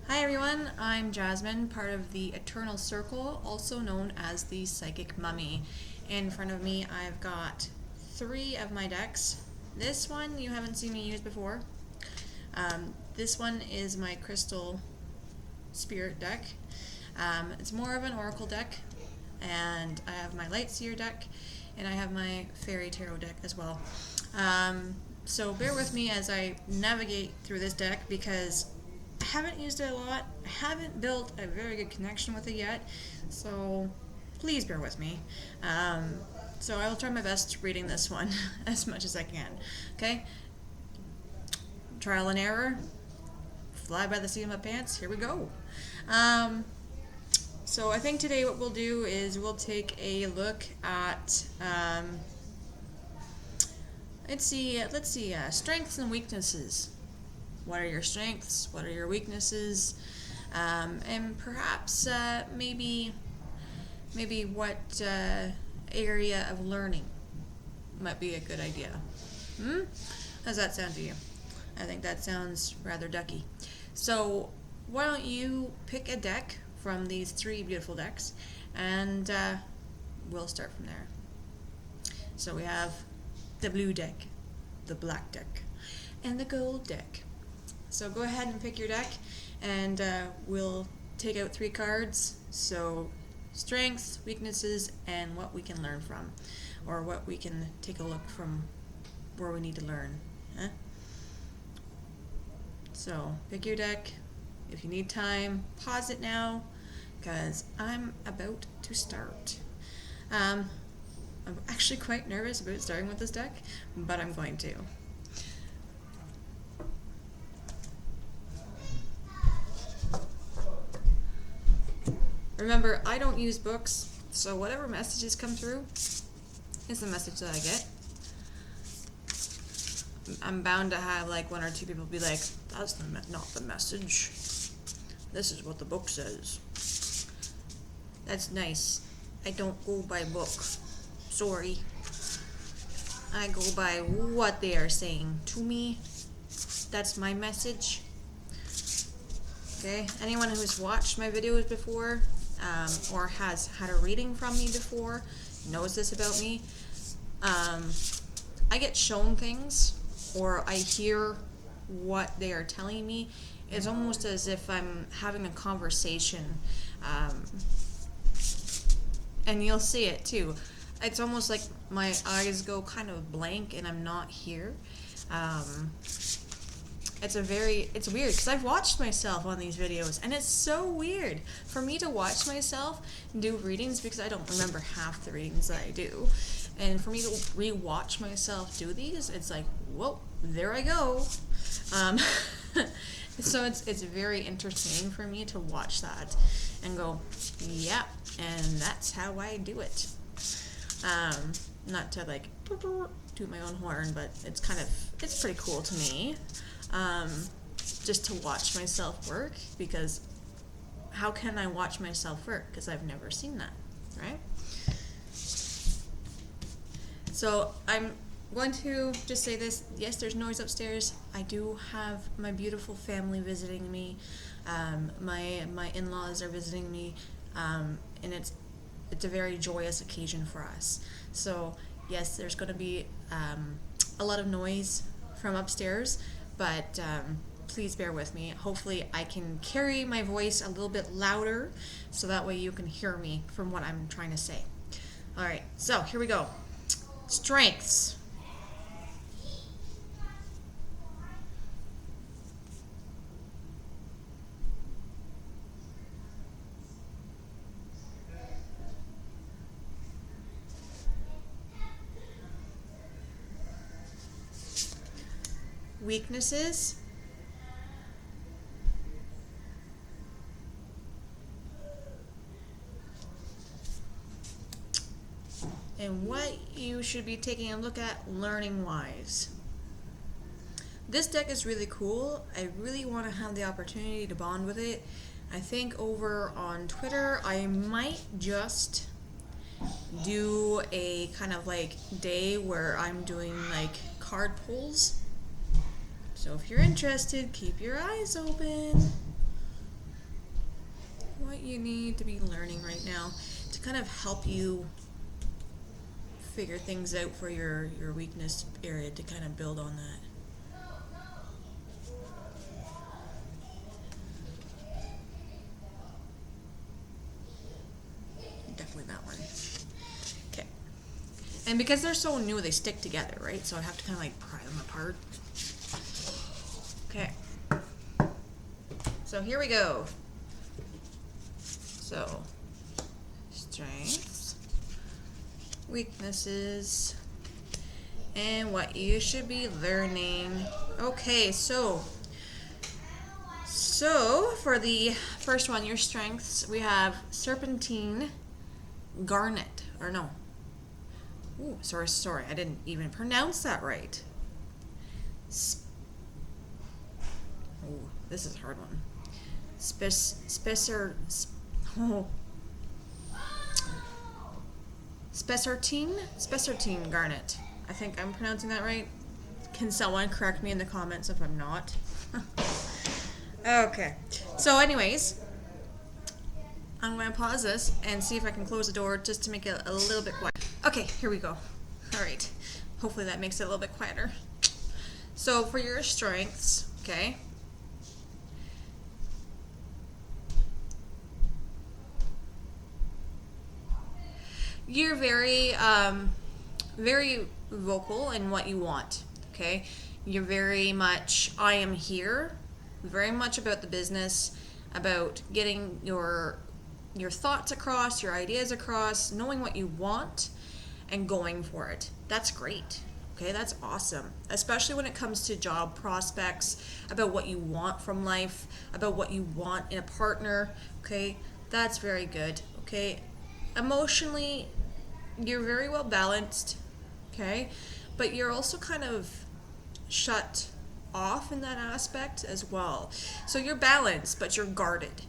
Hi everyone, I'm Jasmine, part of the Eternal Circle, also known as the Psychic Mummy. In front of me I've got 3 of my decks. This one you haven't seen me use before. This one is my Crystal Spirit deck. It's more of an Oracle deck, and I have my Lightseer deck, and I have my Fairy Tarot deck as well. So bear with me as I navigate through this deck because I haven't used it a lot. I haven't built a very good connection with it yet, so please bear with me. So I will try my best reading this one as much as I can. Okay? Trial and error. Fly by the seat of my pants. Here we go. So I think today what we'll do is we'll take a look at let's see, strengths and weaknesses. What are your strengths? What are your weaknesses? And perhaps maybe what area of learning might be a good idea. How's that sound to you? I think that sounds rather ducky. So why don't you pick a deck from these 3 beautiful decks, and we'll start from there. So we have the blue deck, the black deck, and the gold deck. So go ahead and pick your deck, and we'll take out 3 cards. So strengths, weaknesses, and what we can learn from, or what we can take a look from where we need to learn. So pick your deck. If you need time, pause it now, because I'm about to start. I'm actually quite nervous about starting with this deck, but I'm going to. Remember, I don't use books, so whatever messages come through is the message that I get. I'm bound to have like 1 or 2 people be like, that's not the message. This is what the book says. That's nice. I don't go by book. Sorry. I go by what they are saying to me. That's my message. Okay? Anyone who's watched my videos before, or has had a reading from me before, knows this about me. I get shown things, or I hear what they are telling me. It's almost as if I'm having a conversation, and you'll see it too. It's almost like my eyes go kind of blank and I'm not here. It's weird because I've watched myself on these videos, and it's so weird for me to watch myself do readings because I don't remember half the readings that I do. And for me to re-watch myself do these, it's like, whoa, there I go. So it's very entertaining for me to watch that and go, yeah, and that's how I do it. Not to like toot my own horn, but it's pretty cool to me. Just to watch myself work, because how can I watch myself work? Because I've never seen that, right? So I'm going to just say this. Yes, there's noise upstairs. I do have my beautiful family visiting me. My in-laws are visiting me, and it's a very joyous occasion for us. So yes, there's going to be a lot of noise from upstairs, but please bear with me. Hopefully I can carry my voice a little bit louder so that way you can hear me from what I'm trying to say. Alright, so here we go. Strengths. Weaknesses. And what you should be taking a look at learning wise. This deck is really cool. I really want to have the opportunity to bond with it. I think over on Twitter I might just do a kind of like day where I'm doing like card pulls. So if you're interested, keep your eyes open. you need to be learning right now to kind of help you figure things out for your weakness area to kind of build on that. Definitely that one. Okay. And because they're so new, they stick together, right? So I have to kind of like pry them apart. Okay. So here we go. So, strengths, weaknesses, and what you should be learning. Okay, so for the first one, your strengths, we have serpentine, garnet, or no. Ooh, sorry, I didn't even pronounce that right. Oh, this is a hard one. Spessartine garnet. I think I'm pronouncing that right. Can someone correct me in the comments if I'm not? Okay. So anyways, I'm going to pause this and see if I can close the door just to make it a little bit quiet. Okay, here we go. All right. Hopefully that makes it a little bit quieter. So for your strengths, okay, you're very vocal in what you want, okay? You're very much, I am here, very much about the business, about getting your thoughts across, your ideas across, knowing what you want and going for it. That's great. Okay, that's awesome. Especially when it comes to job prospects, about what you want from life, about what you want in a partner. Okay, that's very good. Okay, emotionally, you're very well balanced. Okay, but you're also kind of shut off in that aspect as well. So you're balanced, but you're guarded.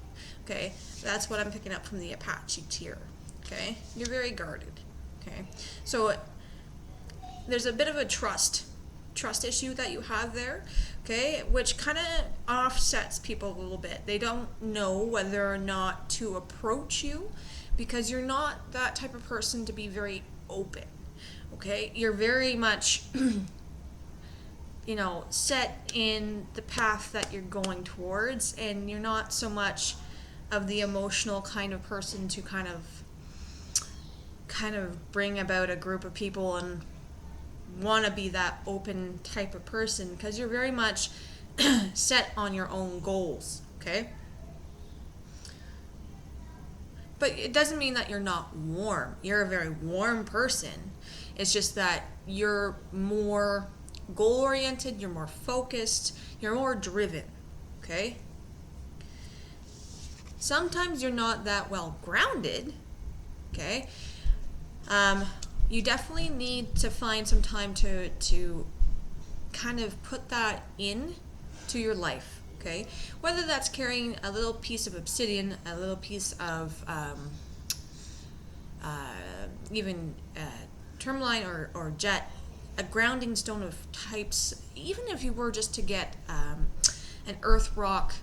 Okay, that's what I'm picking up from the Apache tier. Okay, you're very guarded. Okay, so there's a bit of a trust issue that you have there, okay, which kind of offsets people a little bit. They don't know whether or not to approach you because you're not that type of person to be very open, okay? You're very much, set in the path that you're going towards, and you're not so much of the emotional kind of person to kind of bring about a group of people and want to be that open type of person, because you're very much set on your own goals, okay? But it doesn't mean that you're not warm. You're a very warm person. It's just that you're more goal-oriented, you're more focused, you're more driven, okay? Sometimes you're not that well grounded, okay? You definitely need to find some time to kind of put that in to your life, okay? Whether that's carrying a little piece of obsidian, a little piece of even tourmaline or jet, a grounding stone of types, even if you were just to get an earth rock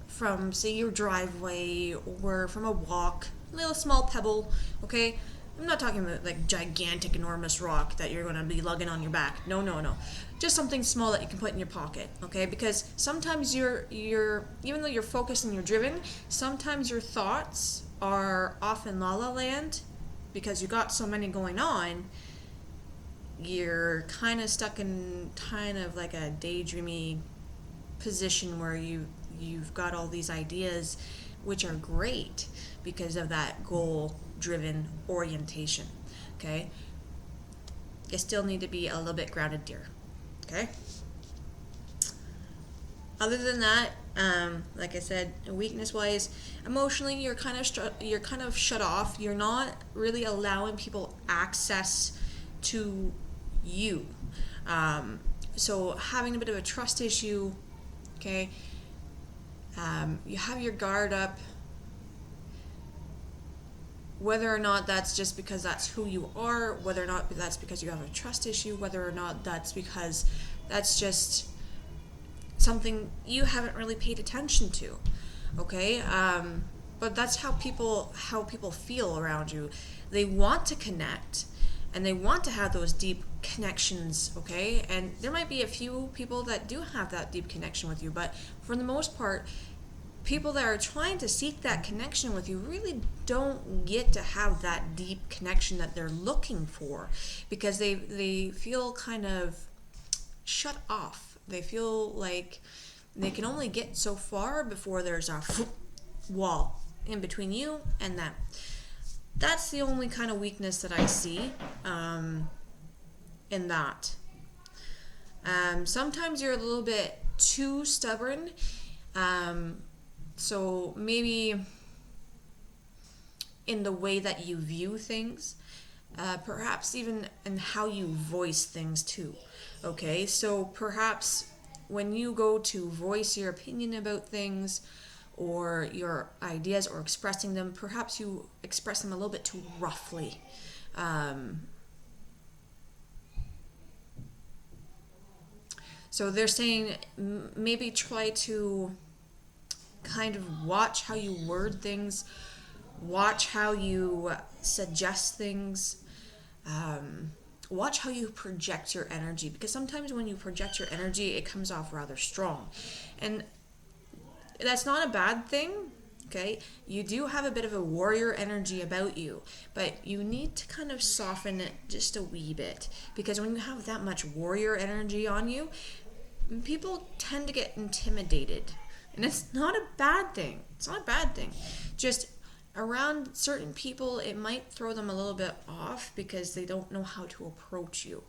from, say, your driveway or from a walk, a little small pebble, okay? I'm not talking about like gigantic, enormous rock that you're going to be lugging on your back. No. Just something small that you can put in your pocket, okay? Because sometimes you're even though you're focused and you're driven, sometimes your thoughts are off in la la land because you got so many going on. You're kind of stuck in kind of like a daydreamy position where you've got all these ideas, which are great because of that goal-driven orientation, okay? You still need to be a little bit grounded, dear, okay? Other than that, like I said, weakness-wise, emotionally, you're kind of shut off. You're not really allowing people access to you. So having a bit of a trust issue, okay? You have your guard up. Whether or not that's just because that's who you are, whether or not that's because you have a trust issue, whether or not that's because that's just something you haven't really paid attention to, okay? but that's how people feel around you. They want to connect and they want to have those deep connections, okay? And there might be a few people that do have that deep connection with you, but for the most part, people that are trying to seek that connection with you really don't get to have that deep connection that they're looking for, because they feel kind of shut off. They feel like they can only get so far before there's a wall in between you and them. That's the only kind of weakness that I see in that. Sometimes you're a little bit too stubborn. So maybe in the way that you view things, perhaps even in how you voice things too. Okay, so perhaps when you go to voice your opinion about things or your ideas or expressing them, perhaps you express them a little bit too roughly. So they're saying maybe try to kind of watch how you word things, watch how you suggest things, watch how you project your energy, because sometimes when you project your energy, it comes off rather strong. And that's not a bad thing, okay? You do have a bit of a warrior energy about you, but you need to kind of soften it just a wee bit, because when you have that much warrior energy on you, people tend to get intimidated. And it's not a bad thing. It's not a bad thing. Just around certain people, it might throw them a little bit off because they don't know how to approach you.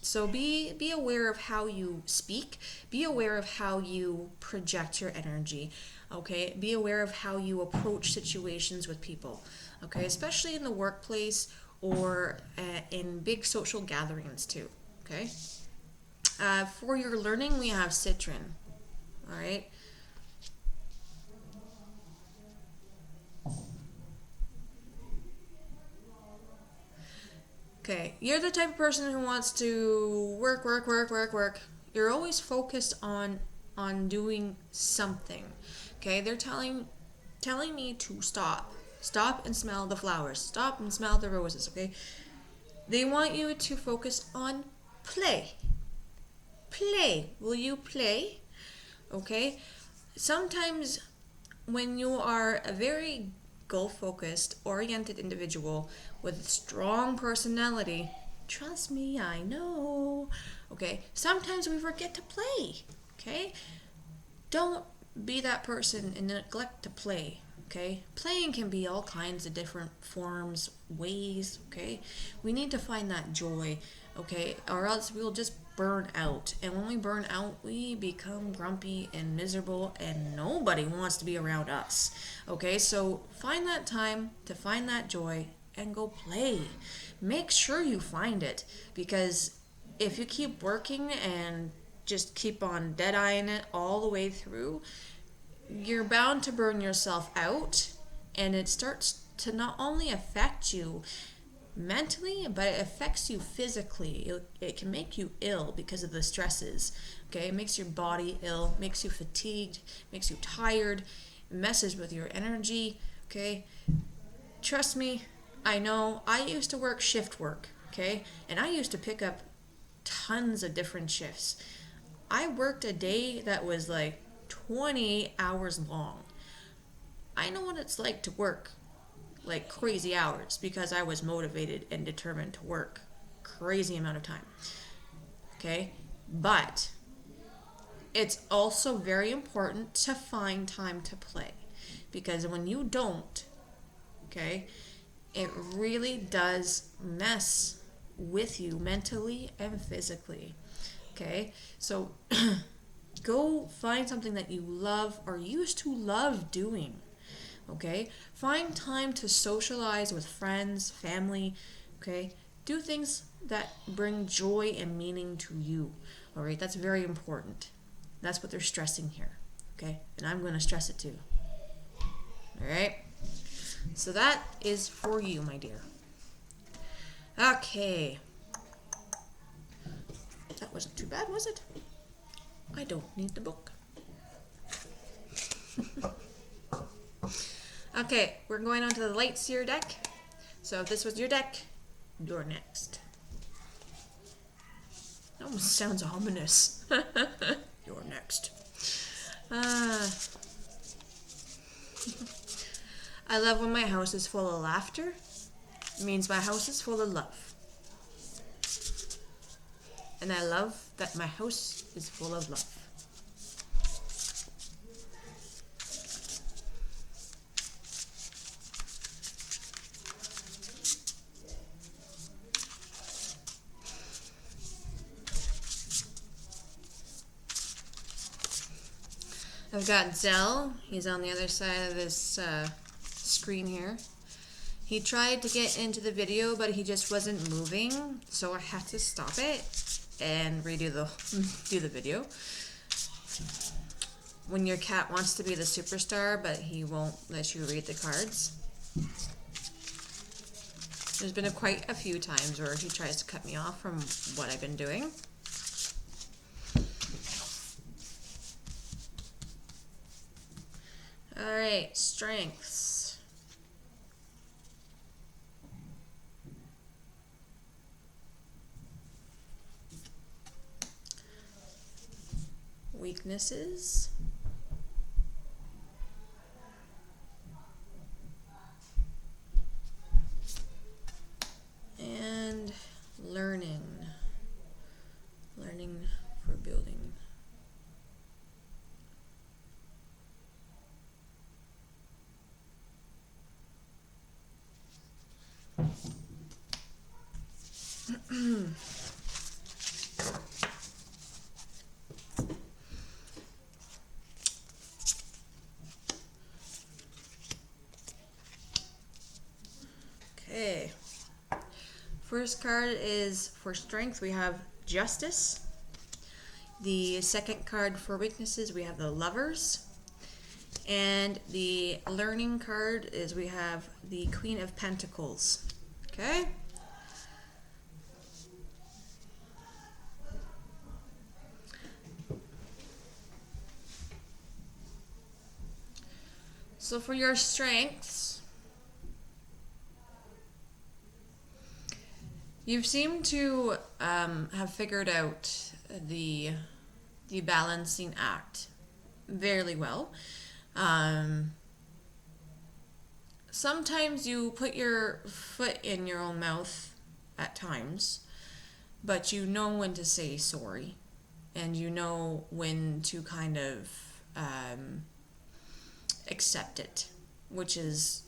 So be aware of how you speak. Be aware of how you project your energy. Okay? Be aware of how you approach situations with people. Okay? Especially in the workplace or in big social gatherings too. Okay? For your learning, we have Citron. All right. Okay, you're the type of person who wants to work, work, work, work, work. You're always focused on doing something. Okay, they're telling me to stop. Stop and smell the flowers. Stop and smell the roses, okay? They want you to focus on play. Play. Will you play? Okay? Sometimes when you are a very goal-focused, oriented individual with a strong personality, trust me, I know, okay, sometimes we forget to play, okay? Don't be that person and neglect to play, okay? Playing can be all kinds of different forms, ways, okay? We need to find that joy, okay? Or else we'll just burn out. And when we burn out, we become grumpy and miserable and nobody wants to be around us, okay? So find that time to find that joy and go play. Make sure you find it, because if you keep working and just keep on dead-eyeing it all the way through, you're bound to burn yourself out, and it starts to not only affect you mentally, but it affects you physically. It can make you ill because of the stresses, okay? It makes your body ill, makes you fatigued, makes you tired, messes with your energy, okay? Trust me, I know. I used to work shift work, okay? And I used to pick up tons of different shifts. I worked a day that was like 20 hours long. I know what it's like to work like crazy hours because I was motivated and determined to work crazy amount of time. Okay? But it's also very important to find time to play, because when you don't, okay, it really does mess with you mentally and physically. Okay? So go find something that you love or used to love doing. Okay? Find time to socialize with friends, family, okay? Do things that bring joy and meaning to you. All right? That's very important. That's what they're stressing here. Okay? And I'm going to stress it too. All right? So that is for you, my dear. Okay. That wasn't too bad, was it? I don't need the book. Okay, we're going on to the Light Seer deck. So if this was your deck, you're next. It almost sounds ominous. You're next. I love when my house is full of laughter. It means my house is full of love. And I love that my house is full of love. I've got Zell. He's on the other side of this screen here. He tried to get into the video, but he just wasn't moving, so I had to stop it and redo do the video. When your cat wants to be the superstar, but he won't let you read the cards. There's been quite a few times where he tries to cut me off from what I've been doing. Alright, strengths. Weaknesses. And learning. Learning for building. Okay. First card is for strength. We have Justice. The second card for weaknesses, we have the Lovers. And the learning card is we have the Queen of Pentacles. Okay? So for your strengths, you seem to have figured out the balancing act fairly well. Sometimes you put your foot in your own mouth at times, but you know when to say sorry, and you know when to kind of accept it, which is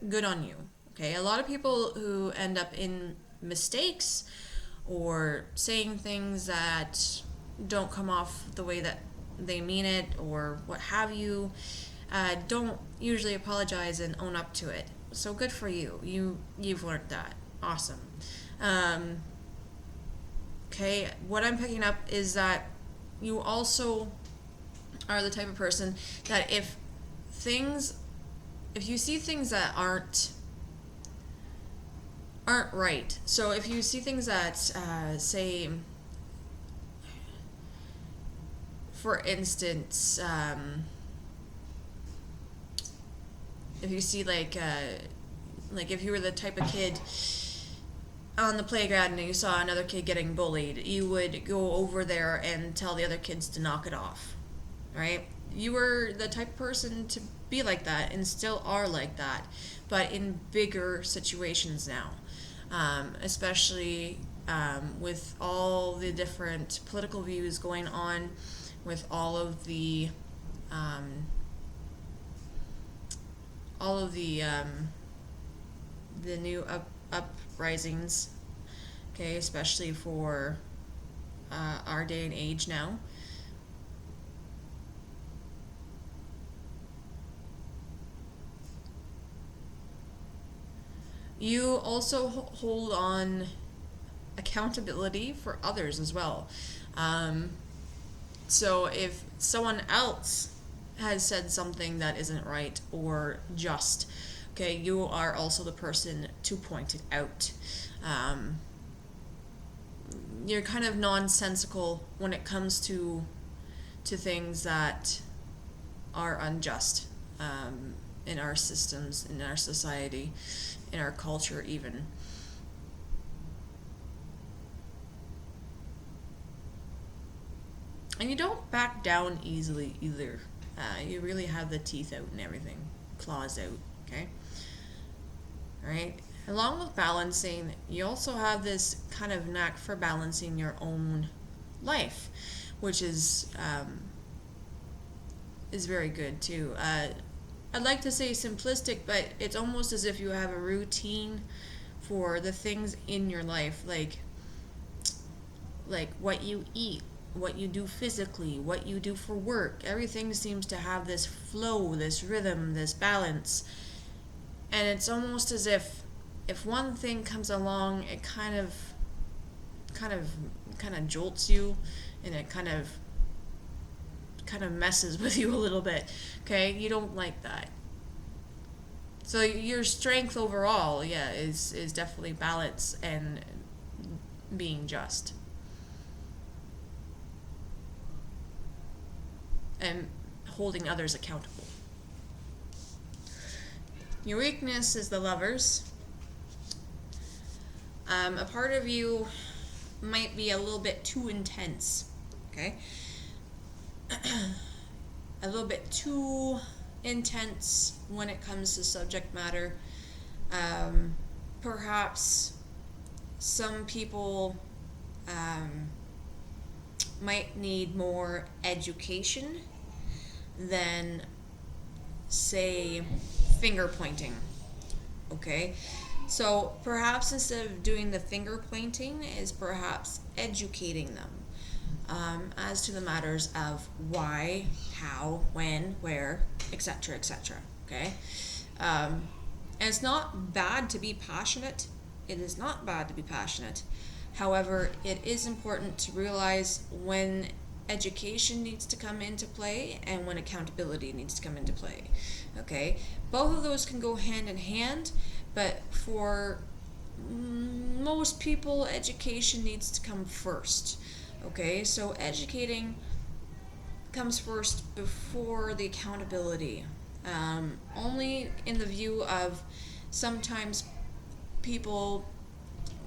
good on you. Okay, a lot of people who end up in mistakes or saying things that don't come off the way that they mean it or what have you, don't usually apologize and own up to it. So good for you. You've learned that. Awesome. Okay, what I'm picking up is that you also are the type of person that if you see things that aren't right, so if you see things that say, for instance, if you see like if you were the type of kid on the playground and you saw another kid getting bullied, you would go over there and tell the other kids to knock it off, right? You were the type of person to be like that and still are like that, but in bigger situations now, especially with all the different political views going on, with all of the new uprisings, okay, especially for our day and age now. You also hold on accountability for others as well. So if someone else has said something that isn't right or just, okay, you are also the person to point it out. You're kind of nonsensical when it comes to things that are unjust. in our systems, in our society, in our culture even. And you don't back down easily either. You really have the teeth out and everything, claws out, okay? Right? Along with balancing, you also have this kind of knack for balancing your own life, which is very good too. I'd like to say simplistic, but it's almost as if you have a routine for the things in your life, like what you eat, what you do physically, what you do for work. Everything seems to have this flow, this rhythm, this balance. And it's almost as if one thing comes along, it kind of jolts you, and it kind of messes with you a little bit. Okay? You don't like that. So your strength overall, yeah, is definitely balance and being just. And holding others accountable. Your weakness is the lovers. A part of you might be a little bit too intense, okay? A little bit too intense when it comes to subject matter. Perhaps some people might need more education than, say, finger pointing. Okay? So perhaps instead of doing the finger pointing, is perhaps educating them as to the matters of why, how, when, where, etc., etc. Okay? And it's not bad to be passionate. It is not bad to be passionate. However, it is important to realize when education needs to come into play and when accountability needs to come into play. Okay? Both of those can go hand in hand, but for most people, education needs to come first. Okay? So educating comes first before the accountability. Only in the view of sometimes people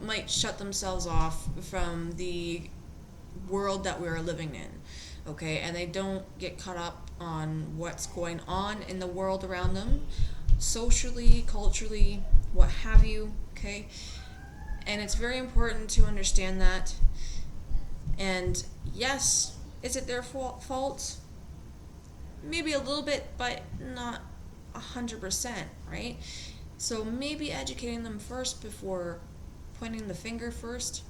might shut themselves off from the world that we're living in, okay, and they don't get caught up on what's going on in the world around them, socially, culturally, what have you, okay, and it's very important to understand that. And yes, is it their fault? Maybe a little bit, but not 100%, right? So maybe educating them first before pointing the finger first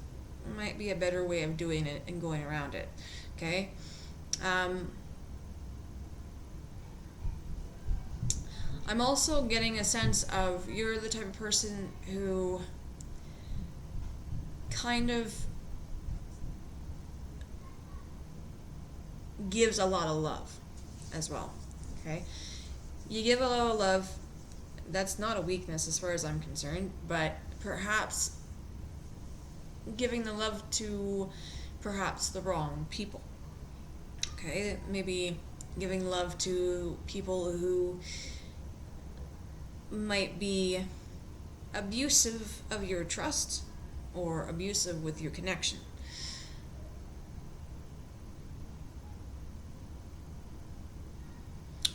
might be a better way of doing it and going around it. Okay? I'm also getting a sense of you're the type of person who kind of gives a lot of love as well. Okay? You give a lot of love. That's not a weakness as far as I'm concerned, but perhaps giving the love to perhaps the wrong people. Okay, maybe giving love to people who might be abusive of your trust or abusive with your connection.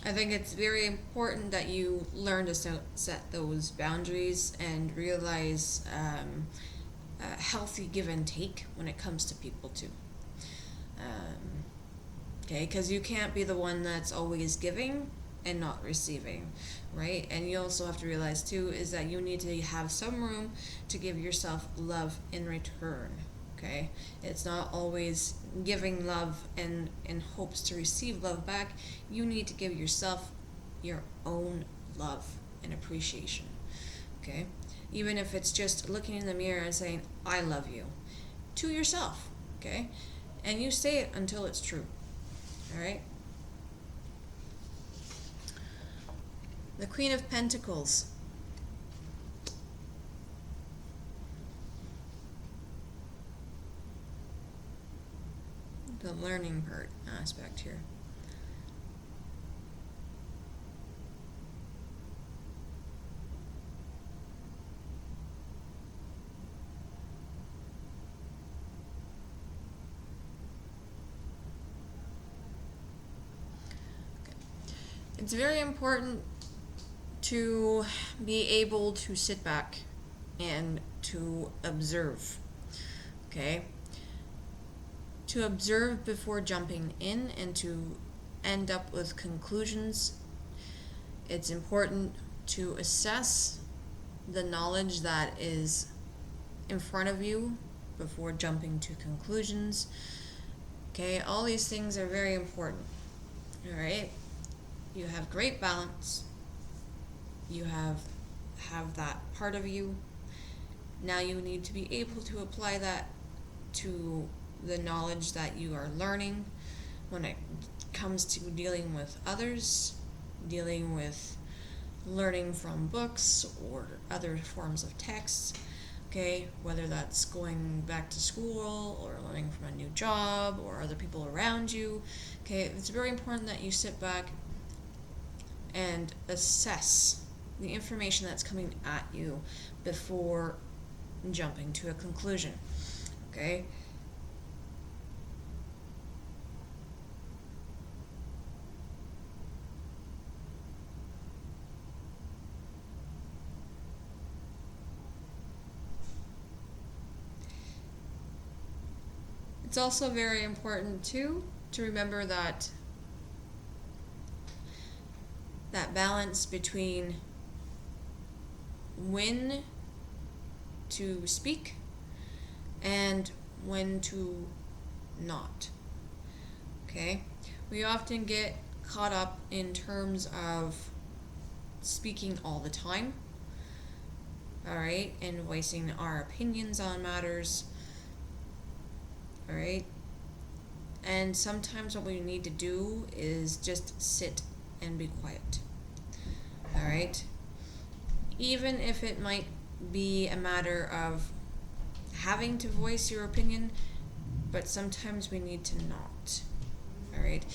I think it's very important that you learn to set those boundaries and realize a healthy give and take when it comes to people too. Okay, because you can't be the one that's always giving and not receiving, right? And you also have to realize too is that you need to have some room to give yourself love in return. Okay, it's not always giving love and in hopes to receive love back. You need to give yourself your own love and appreciation. Okay, even if it's just looking in the mirror and saying I love you to yourself. Okay, and you say it until it's true. All right. The Queen of Pentacles. The learning part aspect here. It's very important to be able to sit back and to observe. Okay? To observe before jumping in and to end up with conclusions. It's important to assess the knowledge that is in front of you before jumping to conclusions. Okay, all these things are very important. All right, you have great balance. You have that part of you. Now you need to be able to apply that to the knowledge that you are learning when it comes to dealing with others, dealing with learning from books or other forms of text. Okay, whether that's going back to school or learning from a new job or other people around you. Okay, it's very important that you sit back and assess the information that's coming at you before jumping to a conclusion. Okay? It's also very important too to remember that balance between when to speak and when to not. Okay? We often get caught up in terms of speaking all the time, alright, and voicing our opinions on matters. Alright? And sometimes what we need to do is just sit and be quiet. Alright? Even if it might be a matter of having to voice your opinion, but sometimes we need to not. Alright?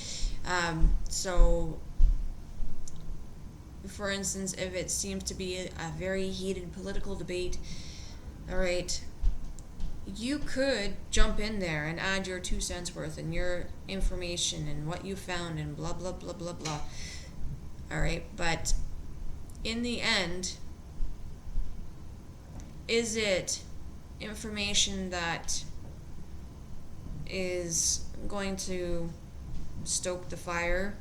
So, for instance, if it seems to be a very heated political debate, alright, you could jump in there and add your 2 cents worth and your information and what you found and blah, blah, blah, blah, blah. Alright, but in the end, is it information that is going to stoke the fire?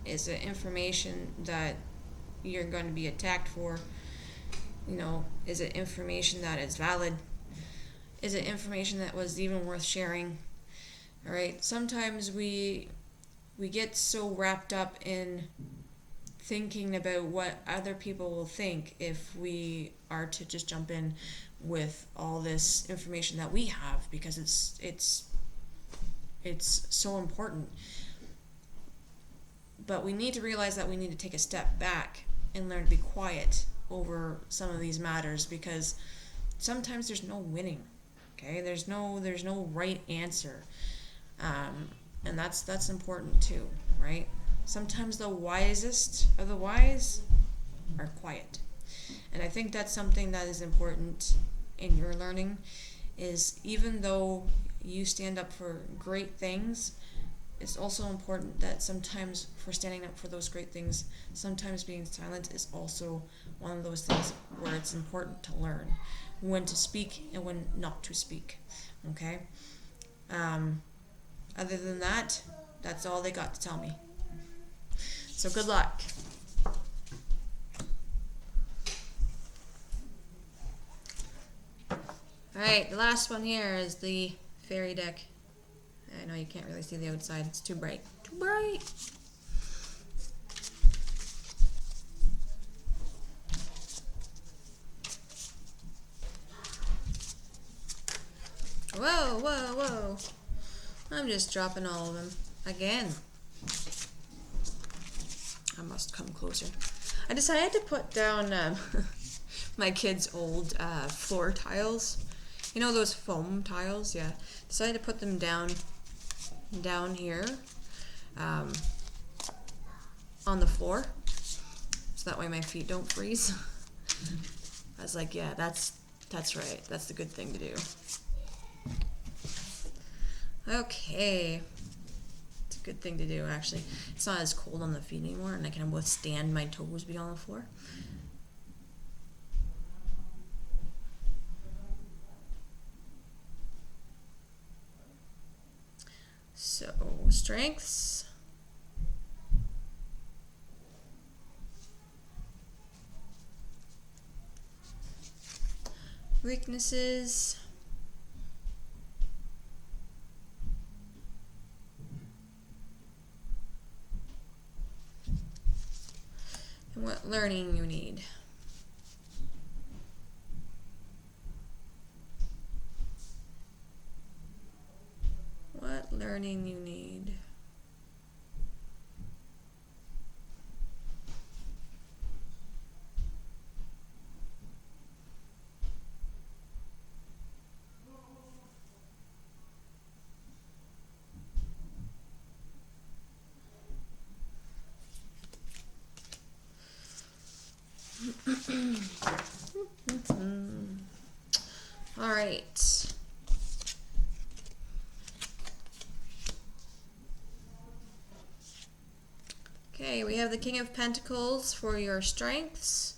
Is it information that you're going to be attacked for? You know, is it information that is valid? Is it information that was even worth sharing? All right. Sometimes we get so wrapped up in thinking about what other people will think if we are to just jump in with all this information that we have, because it's so important. But we need to realize that we need to take a step back and learn to be quiet over some of these matters, because sometimes there's no winning. Okay, there's no right answer, and that's important too, right? Sometimes the wisest of the wise are quiet, and I think that's something that is important in your learning. Is even though you stand up for great things, it's also important that sometimes for standing up for those great things, sometimes being silent is also one of those things where it's important to learn when to speak and when not to speak. Okay? Other than that, that's all they got to tell me. So good luck. Alright, the last one here is the fairy deck. I know you can't really see the outside, it's too bright. Too bright! Whoa, whoa, whoa. I'm just dropping all of them. Again. I must come closer. I decided to put down my kids' old floor tiles. You know those foam tiles? Yeah. Decided to put them down here on the floor, so that way my feet don't freeze. I was like, yeah, that's right. That's the good thing to do. Okay. Good thing to do, actually. It's not as cold on the feet anymore, and I can withstand my toes being on the floor. So, strengths. Weaknesses. And what learning you need. What learning you need. All right. Okay, we have the King of Pentacles for your strengths.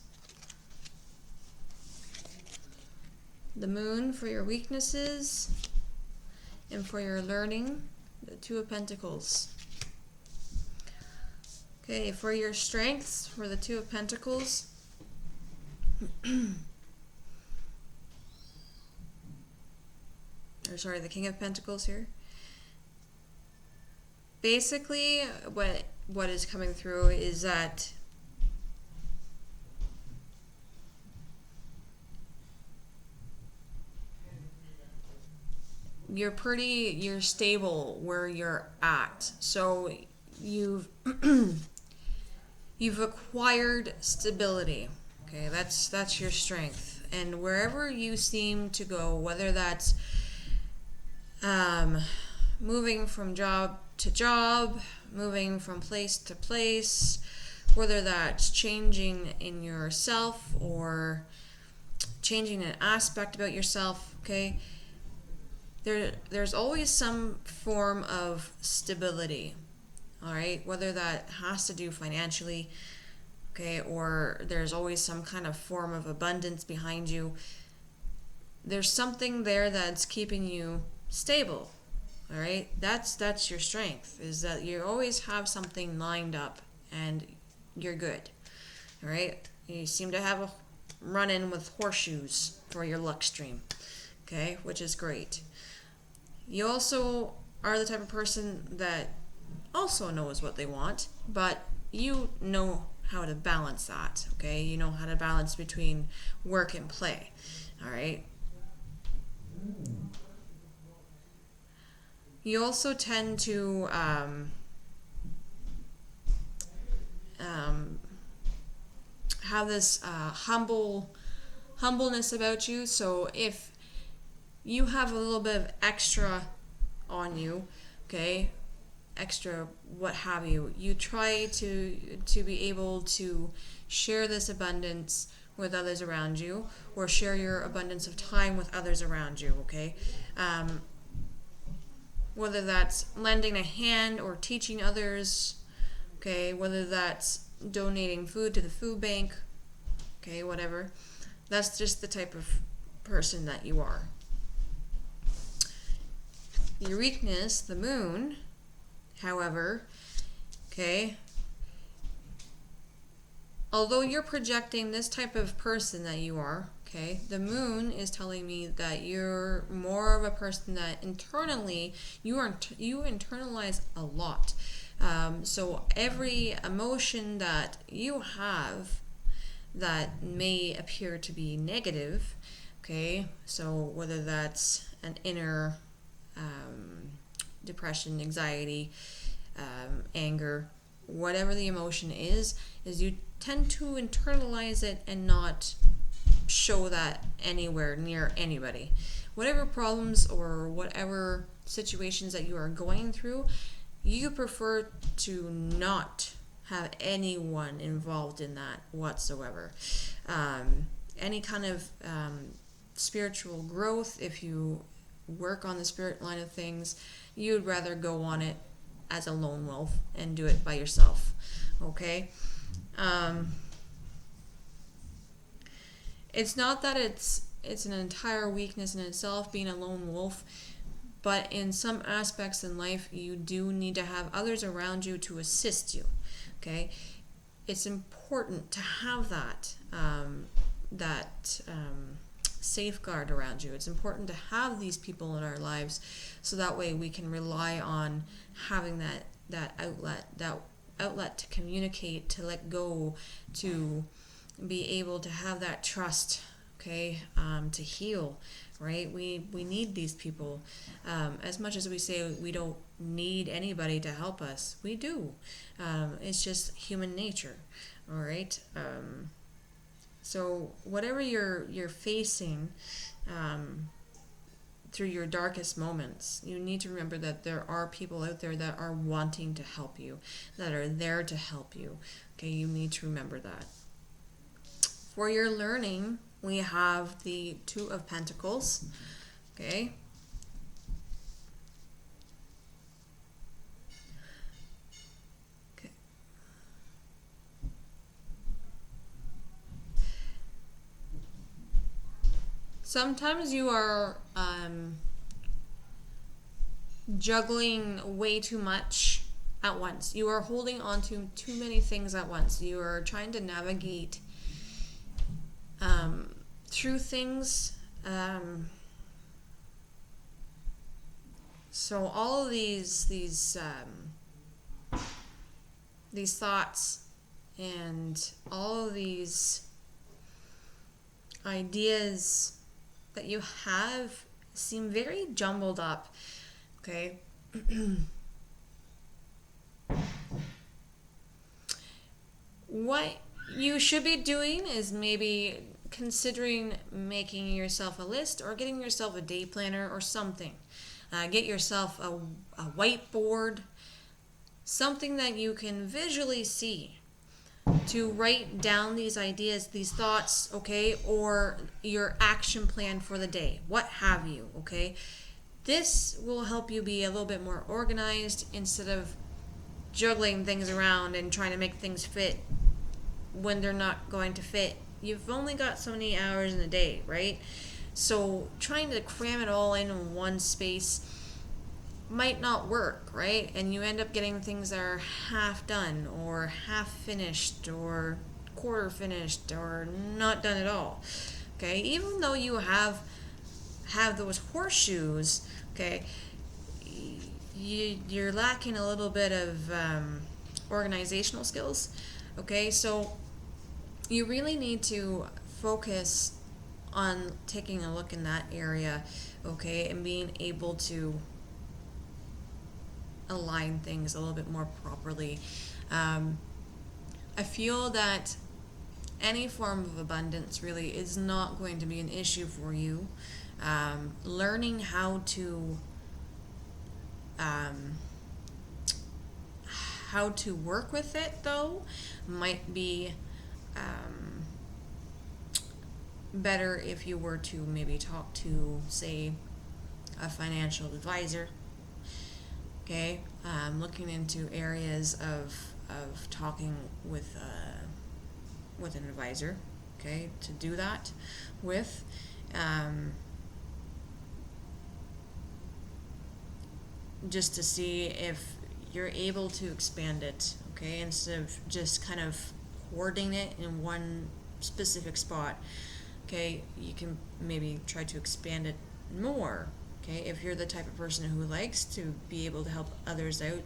The Moon for your weaknesses. And for your learning, the Two of Pentacles. Okay, for your strengths, for the Two of Pentacles. Or sorry, the King of Pentacles here. Basically, what is coming through is that you're stable where you're at. So you've you've acquired stability. Okay, that's your strength. And wherever you seem to go, whether that's moving from job to job, moving from place to place, whether that's changing in yourself or changing an aspect about yourself, okay? There's always some form of stability, all right? Whether that has to do financially, okay, or there's always some kind of form of abundance behind you. There's something there that's keeping you stable, all right? That's your strength, is that you always have something lined up and you're good, all right? You seem to have a run-in with horseshoes for your luck stream, okay, which is great. You also are the type of person that also knows what they want, but you know how to balance that, okay? You know how to balance between work and play, all right? You also tend to have this humbleness about you. So if you have a little bit of extra on you, okay, extra what have you, you try to be able to share this abundance with others around you, or share your abundance of time with others around you, okay? Whether that's lending a hand or teaching others, okay, whether that's donating food to the food bank, okay, whatever. That's just the type of person that you are. Your weakness, the Moon, however, okay, although you're projecting this type of person that you are, okay, the Moon is telling me that you're more of a person that internally, you internalize a lot. So every emotion that you have that may appear to be negative, okay, so whether that's an inner depression, anxiety, anger, whatever the emotion is you tend to internalize it and not show that anywhere near anybody. Whatever problems or whatever situations that you are going through, you prefer to not have anyone involved in that whatsoever. Any kind of spiritual growth, if you work on the spirit line of things, you'd rather go on it as a lone wolf and do it by yourself. Okay? It's not that it's an entire weakness in itself, being a lone wolf, but in some aspects in life, you do need to have others around you to assist you. Okay? It's important to have that safeguard around you. It's important to have these people in our lives, so that way we can rely on having that outlet to communicate, to let go, to be able to have that trust, okay, to heal, right? We need these people. As much as we say we don't need anybody to help us, we do. It's just human nature, all right? So whatever you're facing through your darkest moments, you need to remember that there are people out there that are wanting to help you, that are there to help you. Okay, you need to remember that. For your learning, we have the Two of Pentacles. Okay. Sometimes you are juggling way too much at once. You are holding on to too many things at once. You are trying to navigate through things. So all of these thoughts and all of these ideas that you have seem very jumbled up. Okay. What you should be doing is maybe considering making yourself a list or getting yourself a day planner or something. Get yourself a whiteboard, something that you can visually see, to write down these ideas, these thoughts, okay, or your action plan for the day, what have you, okay? This will help you be a little bit more organized instead of juggling things around and trying to make things fit when they're not going to fit. You've only got so many hours in a day, right? So trying to cram it all in one space might not work, right? And you end up getting things that are half done or half finished or quarter finished or not done at all. Okay, even though you have those horseshoes, okay, you're lacking a little bit of organizational skills. Okay, so you really need to focus on taking a look in that area, okay, and being able to align things a little bit more properly. I feel that any form of abundance really is not going to be an issue for you. Learning how to work with it, though, might be better if you were to maybe talk to, say, a financial advisor. Okay, looking into areas of talking with an advisor. Okay, to do that with. Just to see if you're able to expand it, okay, instead of just kind of hoarding it in one specific spot. Okay, you can maybe try to expand it more. Okay, if you're the type of person who likes to be able to help others out,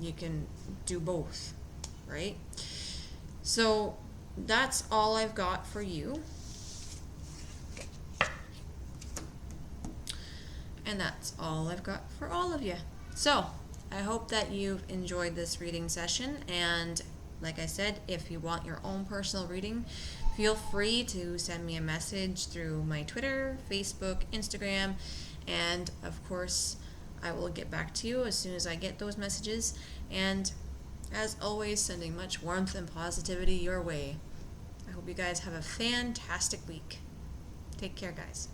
you can do both, right? So that's all I've got for you. And that's all I've got for all of you. So I hope that you've enjoyed this reading session. And like I said, if you want your own personal reading, feel free to send me a message through my Twitter, Facebook, Instagram, and of course, I will get back to you as soon as I get those messages. And as always, sending much warmth and positivity your way. I hope you guys have a fantastic week. Take care, guys.